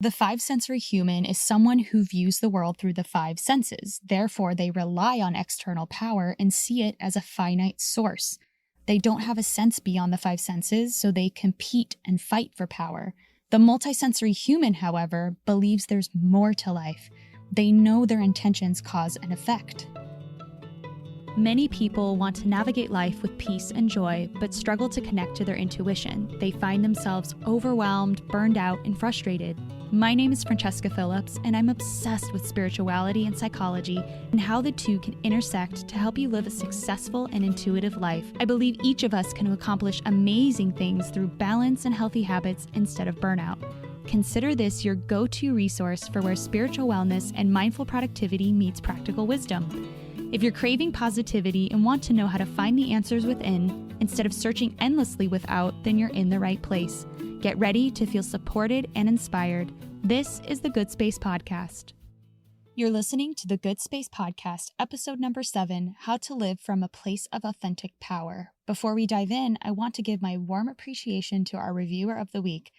The five-sensory human is someone who views the world through the five senses. Therefore, they rely on external power and see it as a finite source. They don't have a sense beyond the five senses, so they compete and fight for power. The multisensory human, however, believes there's more to life. They know their intentions cause an effect. Many people want to navigate life with peace and joy, but struggle to connect to their intuition. They find themselves overwhelmed, burned out, and frustrated. My name is Francesca Phillips, and I'm obsessed with spirituality and psychology and how the two can intersect to help you live a successful and intuitive life. I believe each of us can accomplish amazing things through balance and healthy habits instead of burnout. Consider this your go-to resource for where spiritual wellness and mindful productivity meets practical wisdom. If you're craving positivity and want to know how to find the answers within, instead of searching endlessly without, then you're in the right place. Get ready to feel supported and inspired. This is the Good Space Podcast. You're listening to the Good Space Podcast, episode number 7, How to Live from a Place of Authentic Power. Before we dive in, I want to give my warm appreciation to our reviewer of the week,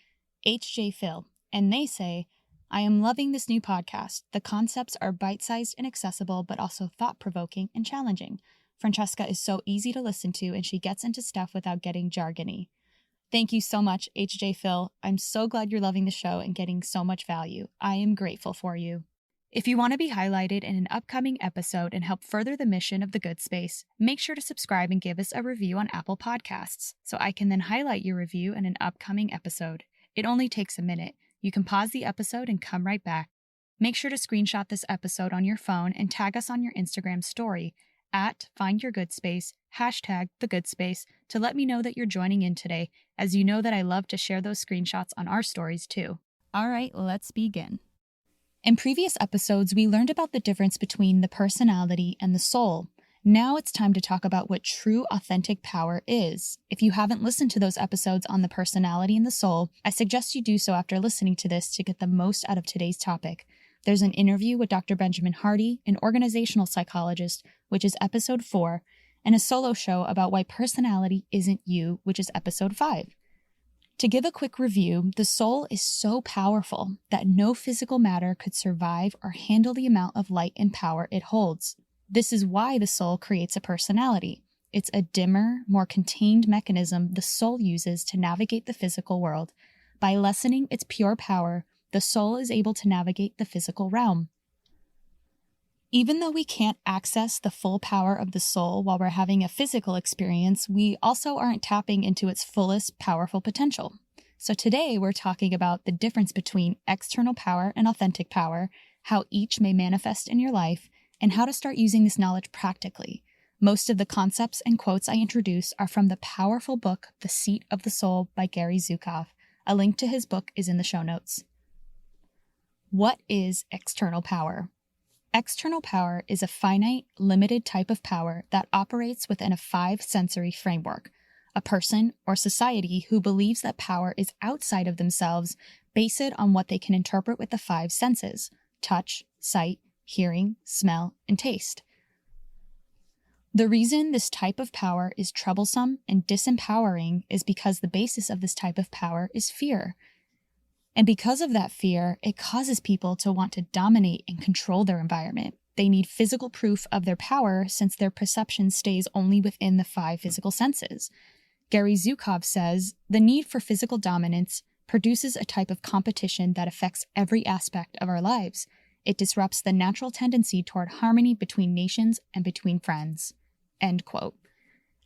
H.J. Phil, and they say, I am loving this new podcast. The concepts are bite-sized and accessible, but also thought-provoking and challenging. Francesca is so easy to listen to, and she gets into stuff without getting jargony. Thank you so much, H.J. Phil. I'm so glad you're loving the show and getting so much value. I am grateful for you. If you want to be highlighted in an upcoming episode and help further the mission of the Good Space, make sure to subscribe and give us a review on Apple Podcasts, so I can then highlight your review in an upcoming episode. It only takes a minute. You can pause the episode and come right back. Make sure to screenshot this episode on your phone and tag us on your Instagram story at @FindYourGoodSpace, #TheGoodSpace, to let me know that you're joining in today, as you know that I love to share those screenshots on our stories too. All right, let's begin. In previous episodes, we learned about the difference between the personality and the soul. Now it's time to talk about what true authentic power is. If you haven't listened to those episodes on the personality and the soul, I suggest you do so after listening to this to get the most out of today's topic. There's an interview with Dr. Benjamin Hardy, an organizational psychologist, which is episode 4, and a solo show about why personality isn't you, which is episode 5. To give a quick review, the soul is so powerful that no physical matter could survive or handle the amount of light and power it holds. This is why the soul creates a personality. It's a dimmer, more contained mechanism the soul uses to navigate the physical world. By lessening its pure power, the soul is able to navigate the physical realm. Even though we can't access the full power of the soul while we're having a physical experience, we also aren't tapping into its fullest powerful potential. So today we're talking about the difference between external power and authentic power, how each may manifest in your life, and how to start using this knowledge practically. Most of the concepts and quotes I introduce are from the powerful book, The Seat of the Soul by Gary Zukav. A link to his book is in the show notes. What is external power? External power is a finite, limited type of power that operates within a five-sensory framework. A person or society who believes that power is outside of themselves base it on what they can interpret with the five senses: touch, sight, hearing, smell, and taste. The reason this type of power is troublesome and disempowering is because the basis of this type of power is fear. And because of that fear, it causes people to want to dominate and control their environment. They need physical proof of their power since their perception stays only within the five physical senses. Gary Zukav says, the need for physical dominance produces a type of competition that affects every aspect of our lives. It disrupts the natural tendency toward harmony between nations and between friends. End quote.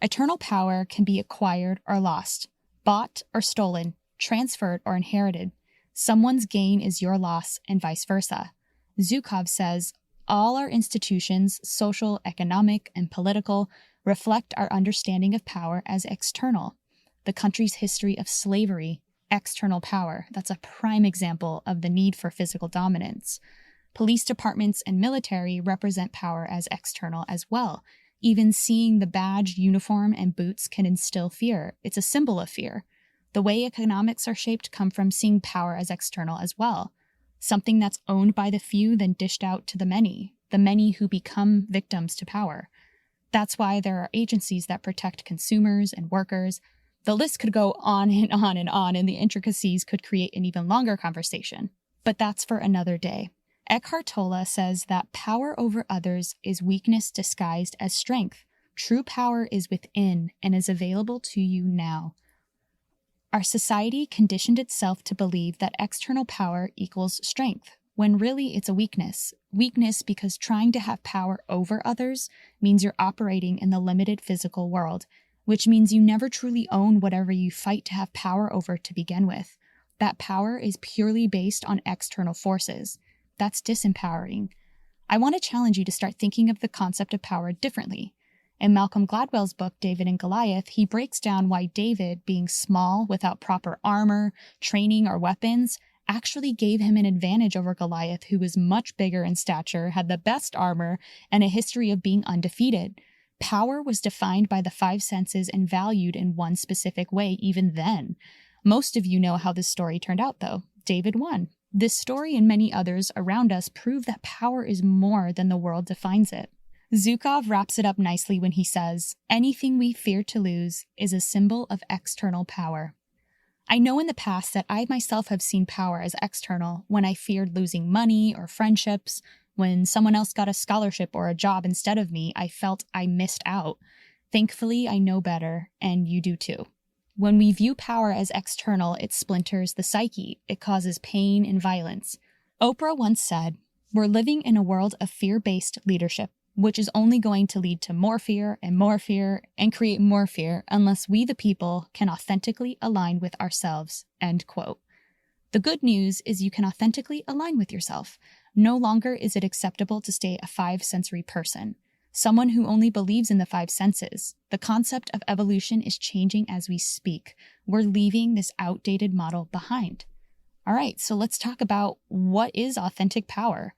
Eternal power can be acquired or lost, bought or stolen, transferred or inherited. Someone's gain is your loss and vice versa. Zukav says, all our institutions, social, economic, and political, reflect our understanding of power as external. The country's history of slavery, external power, that's a prime example of the need for physical dominance. Police departments and military represent power as external as well. Even seeing the badge, uniform, and boots can instill fear. It's a symbol of fear. The way economics are shaped come from seeing power as external as well. Something that's owned by the few then dished out to the many who become victims to power. That's why there are agencies that protect consumers and workers. The list could go on and on and on, and the intricacies could create an even longer conversation. But that's for another day. Eckhart Tolle says that power over others is weakness disguised as strength. True power is within and is available to you now. Our society conditioned itself to believe that external power equals strength, when really it's a weakness. Weakness because trying to have power over others means you're operating in the limited physical world, which means you never truly own whatever you fight to have power over to begin with. That power is purely based on external forces. That's disempowering. I want to challenge you to start thinking of the concept of power differently. In Malcolm Gladwell's book, David and Goliath, he breaks down why David, being small without proper armor, training, or weapons, actually gave him an advantage over Goliath, who was much bigger in stature, had the best armor, and a history of being undefeated. Power was defined by the five senses and valued in one specific way even then. Most of you know how this story turned out, though. David won. This story and many others around us prove that power is more than the world defines it. Zhukov wraps it up nicely when he says, "Anything we fear to lose is a symbol of external power." I know in the past that I myself have seen power as external when I feared losing money or friendships. When someone else got a scholarship or a job instead of me, I felt I missed out. Thankfully, I know better, and you do too. When we view power as external, it splinters the psyche. It causes pain and violence. Oprah once said, "We're living in a world of fear-based leadership, which is only going to lead to more fear and create more fear unless we the people can authentically align with ourselves." End quote. The good news is you can authentically align with yourself. No longer is it acceptable to stay a five-sensory person, someone who only believes in the five senses. The concept of evolution is changing as we speak. We're leaving this outdated model behind. All right, so let's talk about what is authentic power.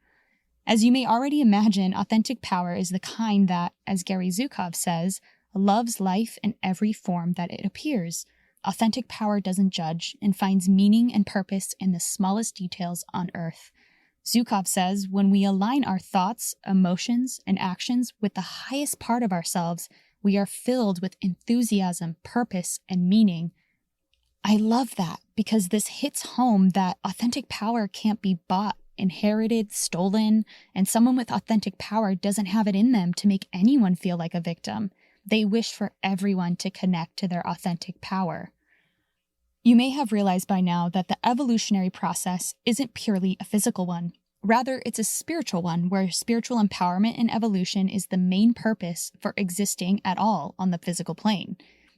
As you may already imagine, authentic power is the kind that, as Gary Zhukov says, loves life in every form that it appears. Authentic power doesn't judge and finds meaning and purpose in the smallest details on earth. Zhukov says, when we align our thoughts, emotions, and actions with the highest part of ourselves, we are filled with enthusiasm, purpose, and meaning. I love that because this hits home that authentic power can't be bought, inherited, stolen, and someone with authentic power doesn't have it in them to make anyone feel like a victim. They wish for everyone to connect to their authentic power. You may have realized by now that the evolutionary process isn't purely a physical one. Rather, it's a spiritual one where spiritual empowerment and evolution is the main purpose for existing at all on the physical plane.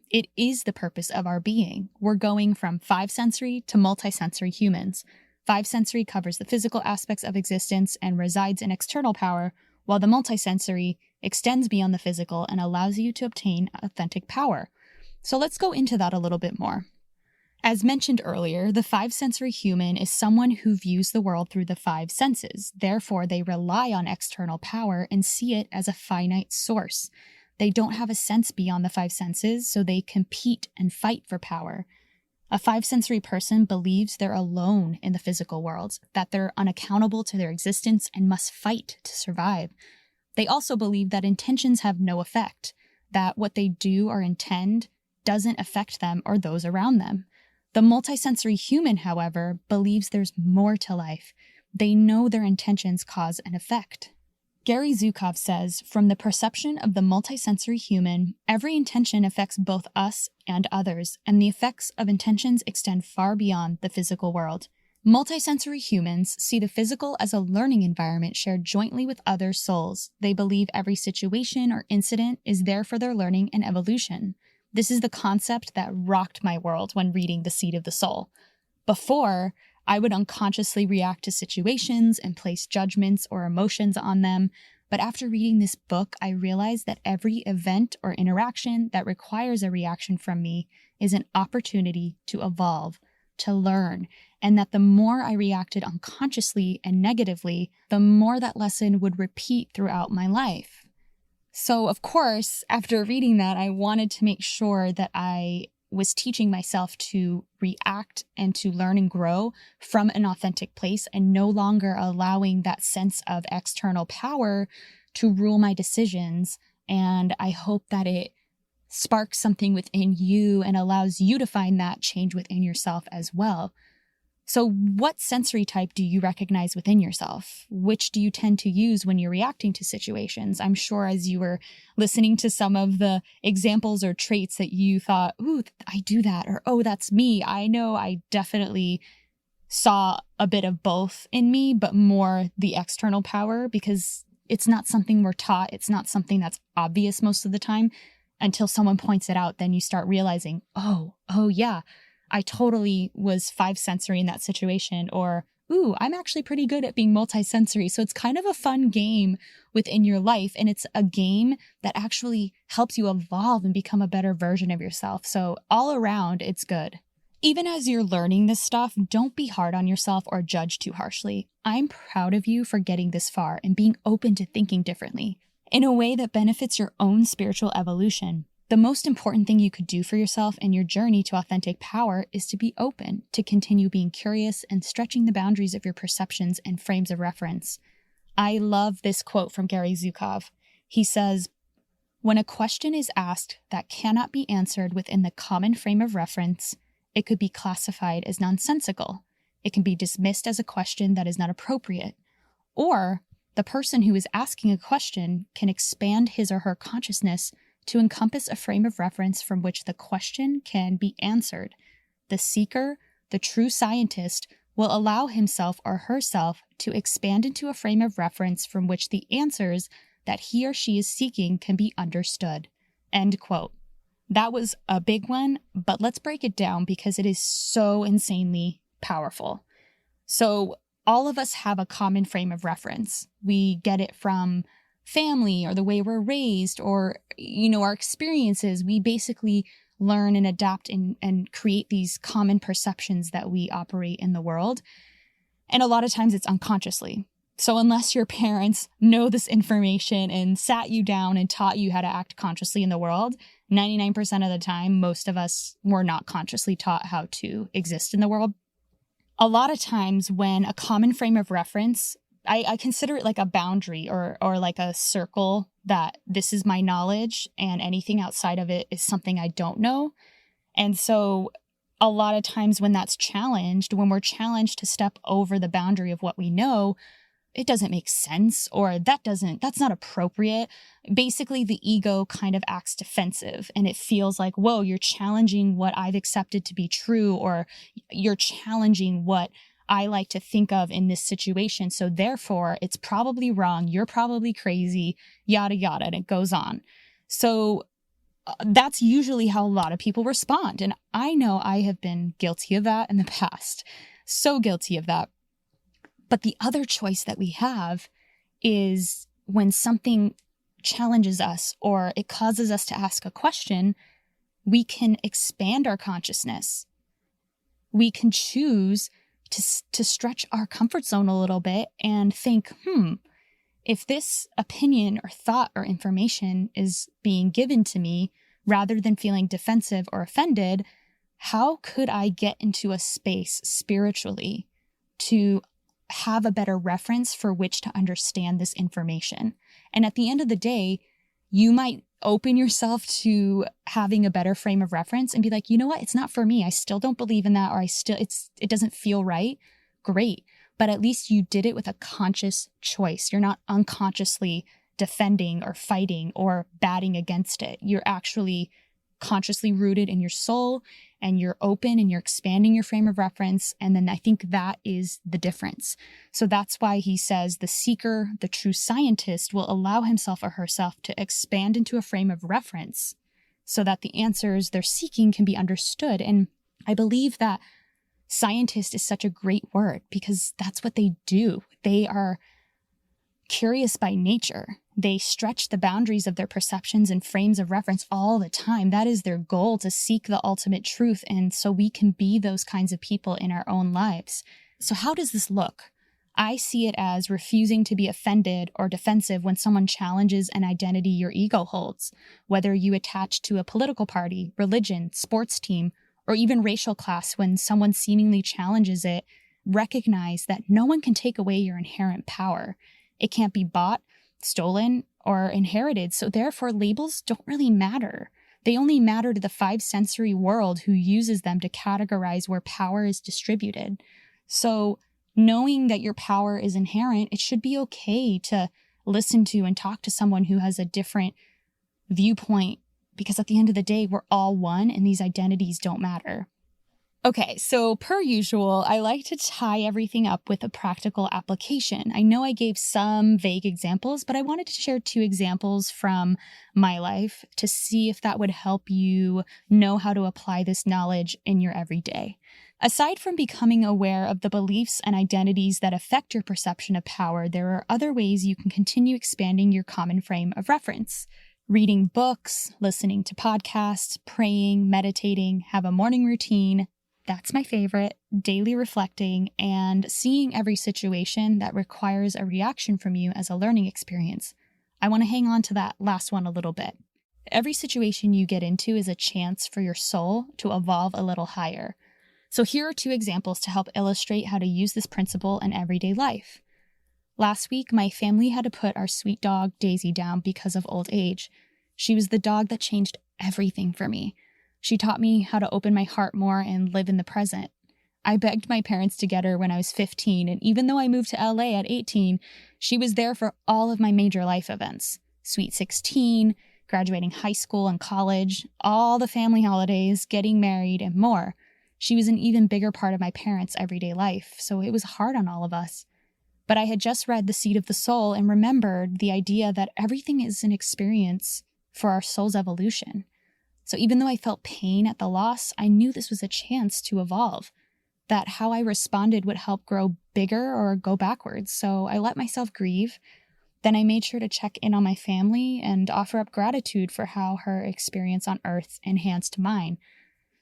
It is the purpose of our being. We're going from five-sensory to multisensory humans. Five-sensory covers the physical aspects of existence and resides in external power, while the multisensory extends beyond the physical and allows you to obtain authentic power. So let's go into that a little bit more. As mentioned earlier, the five-sensory human is someone who views the world through the five senses. Therefore, they rely on external power and see it as a finite source. They don't have a sense beyond the five senses, so they compete and fight for power. A five-sensory person believes they're alone in the physical world, that they're unaccountable to their existence and must fight to survive. They also believe that intentions have no effect, that what they do or intend doesn't affect them or those around them. The multisensory human, however, believes there's more to life. They know their intentions cause an effect. Gary Zhukov says, from the perception of the multisensory human, every intention affects both us and others, and the effects of intentions extend far beyond the physical world. Multisensory humans see the physical as a learning environment shared jointly with other souls. They believe every situation or incident is there for their learning and evolution. This is the concept that rocked my world when reading The Seed of the Soul. Before, I would unconsciously react to situations and place judgments or emotions on them, but after reading this book, I realized that every event or interaction that requires a reaction from me is an opportunity to evolve, to learn, and that the more I reacted unconsciously and negatively, the more that lesson would repeat throughout my life. So, of course, after reading that, I wanted to make sure that I was teaching myself to react and to learn and grow from an authentic place and no longer allowing that sense of external power to rule my decisions. And I hope that it sparks something within you and allows you to find that change within yourself as well. So what sensory type do you recognize within yourself? Which do you tend to use when you're reacting to situations? I'm sure as you were listening to some of the examples or traits that you thought, ooh, I do that, or oh, that's me. I know I definitely saw a bit of both in me, but more the external power, because it's not something we're taught. It's not something that's obvious most of the time. Until someone points it out, then you start realizing, oh yeah, I totally was 5 sensory in that situation, or, ooh, I'm actually pretty good at being multisensory. So it's kind of a fun game within your life. And it's a game that actually helps you evolve and become a better version of yourself. So all around, it's good. Even as you're learning this stuff, don't be hard on yourself or judge too harshly. I'm proud of you for getting this far and being open to thinking differently in a way that benefits your own spiritual evolution. The most important thing you could do for yourself in your journey to authentic power is to be open, to continue being curious and stretching the boundaries of your perceptions and frames of reference. I love this quote from Gary Zukov. He says, "When a question is asked that cannot be answered within the common frame of reference, it could be classified as nonsensical. It can be dismissed as a question that is not appropriate. Or the person who is asking a question can expand his or her consciousness to encompass a frame of reference from which the question can be answered. The seeker, the true scientist, will allow himself or herself to expand into a frame of reference from which the answers that he or she is seeking can be understood." End quote. That was a big one, but let's break it down because it is so insanely powerful. So all of us have a common frame of reference. We get it from family or the way we're raised or, our experiences. We basically learn and adapt and create these common perceptions that we operate in the world. And a lot of times it's unconsciously. So unless your parents know this information and sat you down and taught you how to act consciously in the world, 99% of the time, most of us were not consciously taught how to exist in the world. A lot of times when a common frame of reference, I consider it like a boundary or like a circle that this is my knowledge and anything outside of it is something I don't know. And so a lot of times when that's challenged, when we're challenged to step over the boundary of what we know, it doesn't make sense, or that's not appropriate. Basically, the ego kind of acts defensive and it feels like, whoa, you're challenging what I've accepted to be true, or you're challenging what I like to think of in this situation. So therefore, it's probably wrong. You're probably crazy, yada, yada, and it goes on. So that's usually how a lot of people respond. And I know I have been guilty of that in the past. So guilty of that. But the other choice that we have is when something challenges us or it causes us to ask a question, we can expand our consciousness. We can choose to stretch our comfort zone a little bit and think, if this opinion or thought or information is being given to me, rather than feeling defensive or offended, how could I get into a space spiritually to have a better reference for which to understand this information? And at the end of the day, you might open yourself to having a better frame of reference and be like, you know what? It's not for me. I still don't believe in that, or it doesn't feel right. Great. But at least you did it with a conscious choice. You're not unconsciously defending or fighting or batting against it. You're actually consciously rooted in your soul, and you're open and you're expanding your frame of reference. And then I think that is the difference. So that's why he says the seeker, the true scientist, will allow himself or herself to expand into a frame of reference so that the answers they're seeking can be understood. And I believe that scientist is such a great word because that's what they do. They are curious by nature. They stretch the boundaries of their perceptions and frames of reference all the time. That is their goal, to seek the ultimate truth. And so we can be those kinds of people in our own lives. So how does this look? I see it as refusing to be offended or defensive when someone challenges an identity your ego holds, whether you attach to a political party, religion, sports team, or even racial class. When someone seemingly challenges it, recognize that no one can take away your inherent power. It can't be bought, stolen, or inherited. So therefore, labels don't really matter. They only matter to the 5 sensory world who uses them to categorize where power is distributed. So knowing that your power is inherent, it should be okay to listen to and talk to someone who has a different viewpoint, because at the end of the day, we're all one and these identities don't matter. Okay, so per usual, I like to tie everything up with a practical application. I know I gave some vague examples, but I wanted to share 2 examples from my life to see if that would help you know how to apply this knowledge in your everyday. Aside from becoming aware of the beliefs and identities that affect your perception of power, there are other ways you can continue expanding your common frame of reference. Reading books, listening to podcasts, praying, meditating, have a morning routine. That's my favorite, daily reflecting, and seeing every situation that requires a reaction from you as a learning experience. I want to hang on to that last one a little bit. Every situation you get into is a chance for your soul to evolve a little higher. So here are 2 examples to help illustrate how to use this principle in everyday life. Last week, my family had to put our sweet dog, Daisy, down because of old age. She was the dog that changed everything for me. She taught me how to open my heart more and live in the present. I begged my parents to get her when I was 15, and even though I moved to LA at 18, she was there for all of my major life events. Sweet 16, graduating high school and college, all the family holidays, getting married, and more. She was an even bigger part of my parents' everyday life, so it was hard on all of us. But I had just read The Seed of the Soul and remembered the idea that everything is an experience for our soul's evolution. So even though I felt pain at the loss, I knew this was a chance to evolve, that how I responded would help grow bigger or go backwards. So I let myself grieve. Then I made sure to check in on my family and offer up gratitude for how her experience on Earth enhanced mine.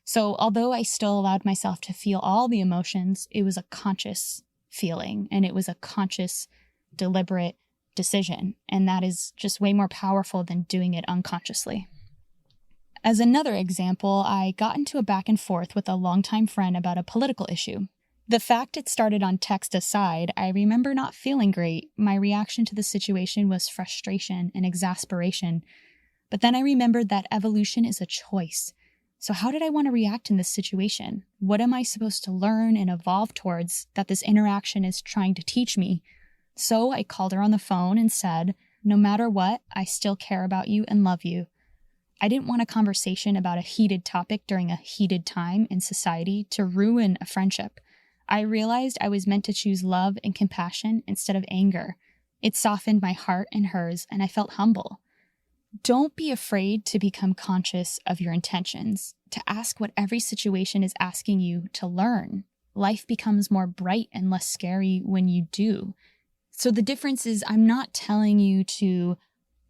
So although I still allowed myself to feel all the emotions, it was a conscious feeling, and it was a conscious, deliberate decision. And that is just way more powerful than doing it unconsciously. As another example, I got into a back and forth with a longtime friend about a political issue. The fact it started on text aside, I remember not feeling great. My reaction to the situation was frustration and exasperation. But then I remembered that evolution is a choice. So how did I want to react in this situation? What am I supposed to learn and evolve towards that this interaction is trying to teach me? So I called her on the phone and said, "No matter what, I still care about you and love you." I didn't want a conversation about a heated topic during a heated time in society to ruin a friendship. I realized I was meant to choose love and compassion instead of anger. It softened my heart and hers, and I felt humble. Don't be afraid to become conscious of your intentions, to ask what every situation is asking you to learn. Life becomes more bright and less scary when you do. So the difference is, I'm not telling you to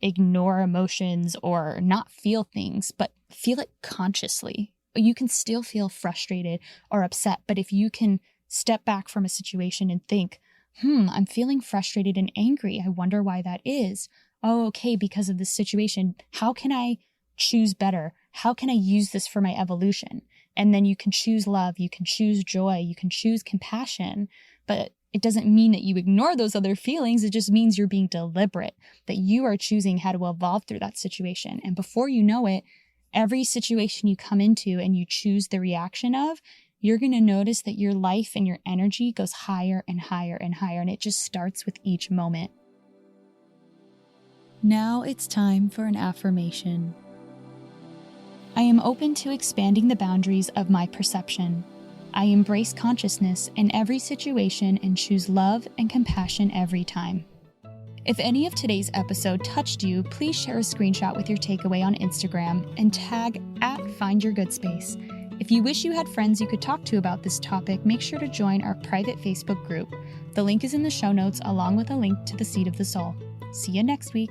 ignore emotions or not feel things, but feel it consciously. You can still feel frustrated or upset, but if you can step back from a situation and think, I'm feeling frustrated and angry. I wonder why that is. Oh, okay, because of this situation. How can I choose better? How can I use this for my evolution? And then you can choose love, you can choose joy, you can choose compassion, but it doesn't mean that you ignore those other feelings. It just means you're being deliberate, that you are choosing how to evolve through that situation. And before you know it, every situation you come into and you choose the reaction of, you're going to notice that your life and your energy goes higher and higher and higher. And it just starts with each moment. Now it's time for an affirmation. I am open to expanding the boundaries of my perception. I embrace consciousness in every situation and choose love and compassion every time. If any of today's episode touched you, please share a screenshot with your takeaway on Instagram and tag @FindYourGoodSpace. If you wish you had friends you could talk to about this topic, make sure to join our private Facebook group. The link is in the show notes, along with a link to the Seed of the Soul. See you next week.